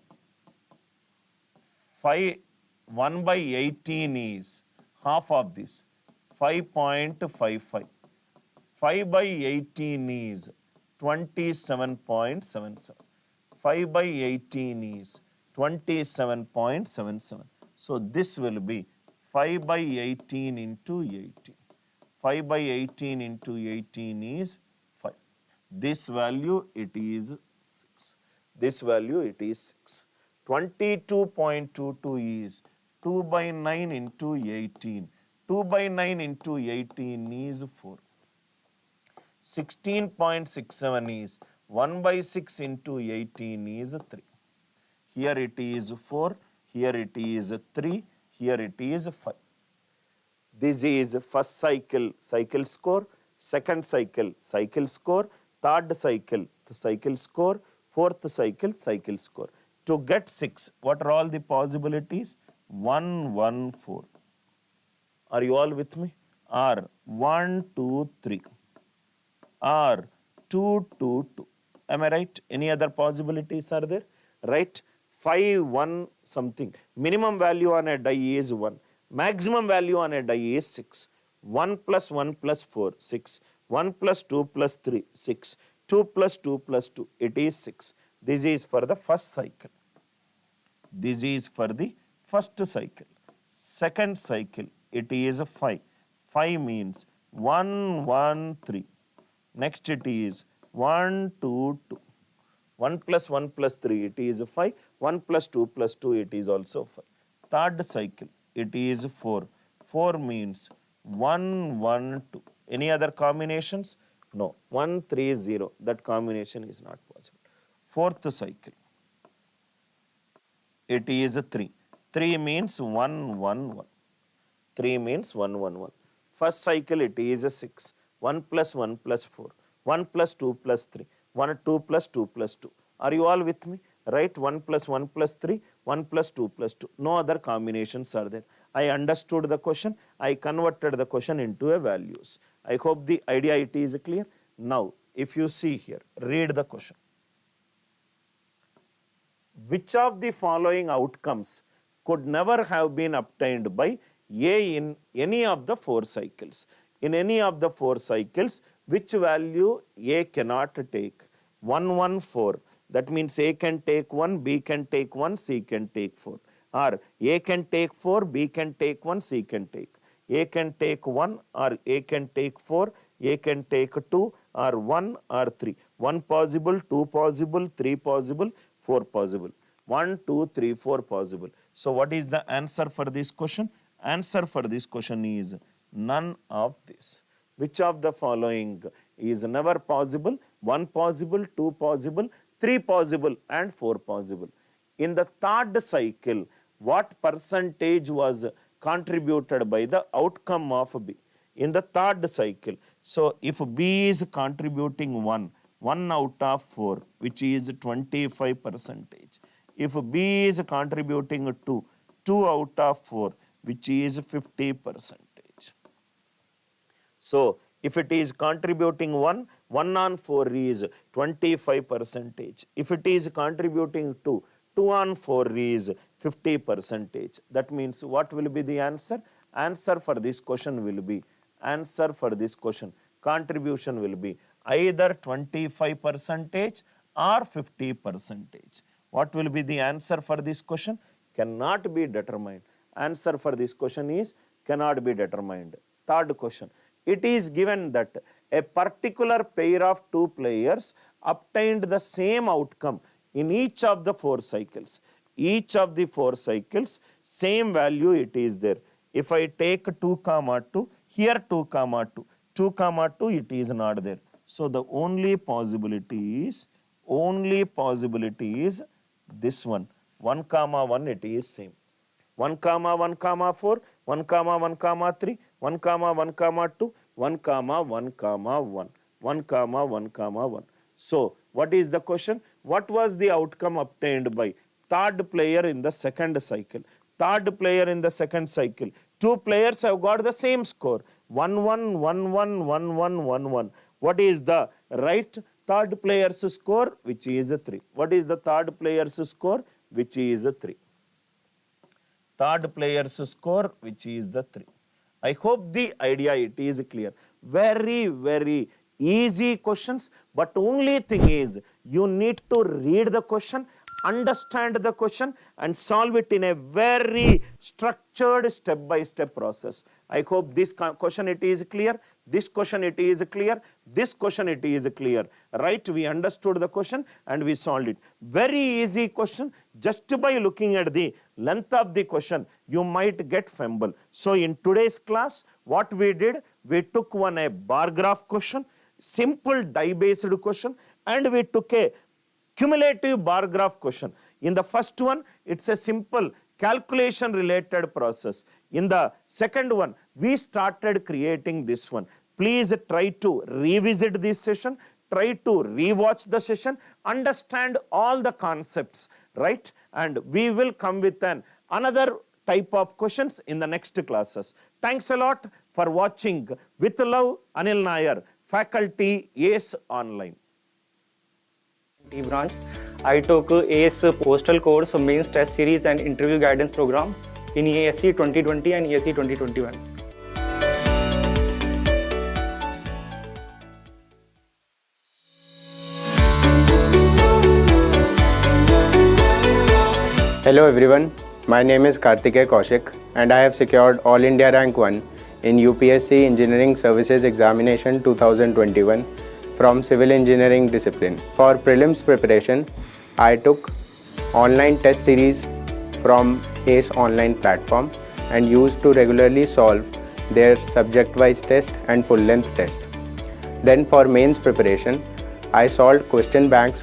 1 by 18 is half of this, 5.55. 5 by 18 is 27.77. 5 by 18 is 27.77. So this will be 5 by 18 into 18. 5 by 18 into 18 is 5. This value it is 6. This value it is 6. 22.22 is 2 by 9 into 18. 2 by 9 into 18 is 4. 16.67 is 1 by 6 into 18 is 3. Here it is 4, here it is 3, here it is 5. This is first cycle, cycle score, second cycle, cycle score, third cycle, the cycle score, fourth cycle, cycle score. To get 6, what are all the possibilities? 1, 1, 4. Are you all with me? Or 1, 2, 3. Or 2, 2, 2. Am I right? Any other possibilities are there? Right? 5, 1 something. Minimum value on a die is 1. Maximum value on a die is 6. 1 plus 1 plus 4, 6. 1 plus 2 plus 3, 6. 2 plus 2 plus 2, it is 6. This is for the first cycle. This is for the first cycle. Second cycle, it is 5. 5 means 1, 1, 3. Next it is 1, 2, 2. 1 plus 1 plus 3, it is 5. 1 plus 2 plus 2, it is also 5. Third cycle, it is 4. 4 means 1, 1, 2. Any other combinations? No. 1, 3, 0. That combination is not possible. Fourth cycle, it is 3. 3 means 1, 1, 1. 3 means 1, 1, 1. First cycle, it is 6. 1 plus 1 plus 4. 1 plus 2 plus 3. 1, 2 plus 2 plus 2. Are you all with me? Right? 1 plus 1 plus 3. 1 plus 2 plus 2. No other combinations are there. I understood the question. I converted the question into a values. I hope the idea it is clear. Now, if you see here, read the question. Which of the following outcomes could never have been obtained by A in any of the 4 cycles? In any of the 4 cycles, which value A cannot take? 1, 1, 4. That means A can take 1, B can take 1, C can take 4. Or A can take 4, B can take 1, C can take. A can take 1 or A can take 4, A can take 2 or 1 or 3. 1 possible, 2 possible, 3 possible, 4 possible. 1, 2, 3, 4 possible. So what is the answer for this question? Answer for this question is none of this. Which of the following is never possible? 1 possible, 2 possible, 3 possible and 4 possible. In the third cycle, what percentage was contributed by the outcome of B? In the third cycle, so if B is contributing 1 out of 4, which is 25%. If B is contributing 2 out of 4, which is 50%. So, if it is contributing 1 on 4 is 25%. If it is contributing 2 on 4 is 50%. That means what will be the answer? Answer for this question will be, answer for this question, contribution will be either 25% or 50%. What will be the answer for this question? Cannot be determined. Answer for this question is cannot be determined. Third question. It is given that a particular pair of 2 players obtained the same outcome in each of the 4 cycles. Each of the 4 cycles, same value it is there. If I take 2, 2, here 2, 2, 2, 2, it is not there. So the only possibility is this one. 1, 1, it is same. 1, 1, 4, 1, 1, 3, 1, 1, 2, 1, 1, 1, 1, 1. So, what is the question? What was the outcome obtained by third player in the second cycle? Third player in the second cycle. 2 players have got the same score. 1, 1, 1, 1, 1, 1, 1, 1. What is the right third player's score? Which is 3. What is the third player's score? Which is 3. Third player's score, which is the 3. I hope the idea it is clear. Very, very easy questions, but only thing is you need to read the question understand the question and solve it in a very structured step-by-step process. I hope this question it is clear, this question it is clear, this question it is clear, right? We understood the question and we solved it. Very easy question. Just by looking at the length of the question, you might get fumble. So in today's class, what we did, we took a bar graph question, simple die-based question, and we took a cumulative bar graph question. In the first one, it's a simple calculation related process. In the second one, we started creating this one. Please try to revisit this session, try to rewatch the session, understand all the concepts, right? And we will come with another type of questions in the next classes. Thanks a lot for watching. With love, Anil Nair, faculty ACE Online. Branch. I took ACE Postal Course, Mains Test Series and Interview Guidance Program in EASC 2020 and EASC 2021. Hello everyone, my name is Karthikeya Kaushik and I have secured All India Rank 1 in UPSC Engineering Services Examination 2021 from Civil Engineering discipline. For prelims preparation, I took online test series from ACE online platform and used to regularly solve their subject-wise test and full-length test. Then for mains preparation, I solved question banks with